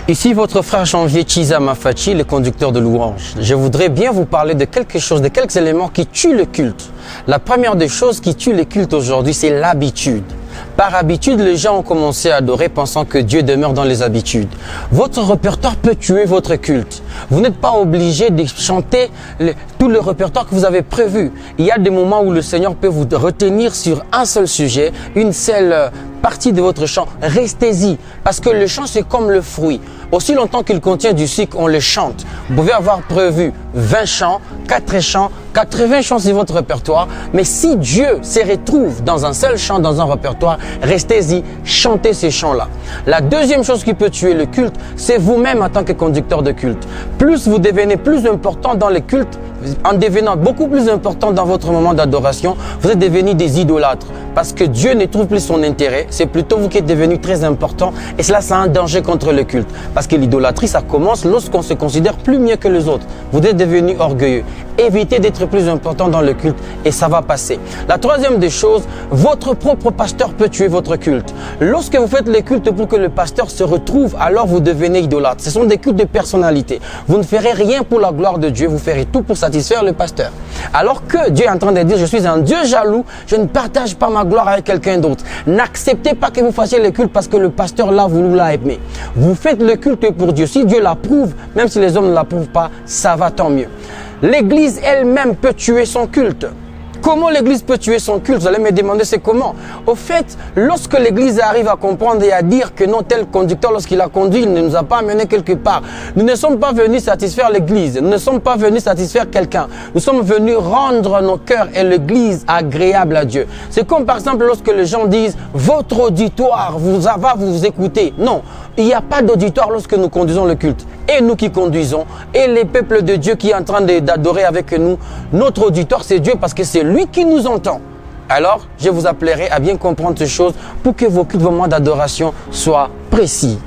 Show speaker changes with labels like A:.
A: Ici votre frère Janvier Chiza Mafachi, le conducteur de louange. Je voudrais bien vous parler de quelques éléments qui tuent le culte. La première des choses qui tue le culte aujourd'hui, c'est l'habitude. Par habitude, les gens ont commencé à adorer pensant que Dieu demeure dans les habitudes. Votre répertoire peut tuer votre culte. Vous n'êtes pas obligé de chanter tout le répertoire que vous avez prévu. Il y a des moments où le Seigneur peut vous retenir sur un seul sujet, une seule partie de votre chant. Restez-y, parce que le chant, c'est comme le fruit. Aussi longtemps qu'il contient du sucre, on le chante. Vous pouvez avoir prévu 20 chants, 4 chants, 80 chants sur votre répertoire, mais si Dieu se retrouve dans un seul chant, dans un répertoire, restez-y, chantez ces chants-là. La deuxième chose qui peut tuer le culte, c'est vous-même en tant que conducteur de culte. Plus vous devenez plus important dans le culte, en devenant beaucoup plus important dans votre moment d'adoration, vous êtes devenus des idolâtres. Parce que Dieu ne trouve plus son intérêt, c'est plutôt vous qui êtes devenu très important et cela, c'est un danger contre le culte. Parce que l'idolâtrie, ça commence lorsqu'on se considère plus mieux que les autres. Vous êtes devenu orgueilleux. Évitez d'être plus important dans le culte et ça va passer. La troisième des choses, votre propre pasteur peut tuer votre culte. Lorsque vous faites les cultes pour que le pasteur se retrouve, alors vous devenez idolâtre. Ce sont des cultes de personnalité. Vous ne ferez rien pour la gloire de Dieu, vous ferez tout pour satisfaire le pasteur. Alors que Dieu est en train de dire, je suis un Dieu jaloux, je ne partage pas ma gloire avec quelqu'un d'autre. N'acceptez pas que vous fassiez le culte parce que le pasteur là, vous l'a aimé. Vous faites le culte pour Dieu. Si Dieu l'approuve, même si les hommes ne l'approuvent pas, ça va tant mieux. L'Église elle-même peut tuer son culte. Comment l'Église peut tuer son culte? Vous allez me demander c'est comment. Au fait, lorsque l'Église arrive à comprendre et à dire que non, tel conducteur, lorsqu'il a conduit, il ne nous a pas amené quelque part. Nous ne sommes pas venus satisfaire l'Église. Nous ne sommes pas venus satisfaire quelqu'un. Nous sommes venus rendre nos cœurs et l'Église agréable à Dieu. C'est comme par exemple lorsque les gens disent votre auditoire va vous écouter. Non, il n'y a pas d'auditoire lorsque nous conduisons le culte. Et nous qui conduisons, et les peuples de Dieu qui est en train d'adorer avec nous, notre auditoire c'est Dieu parce que c'est lui qui nous entend. Alors, je vous appellerai à bien comprendre ces choses pour que vos cultes, vos moments d'adoration soient précis.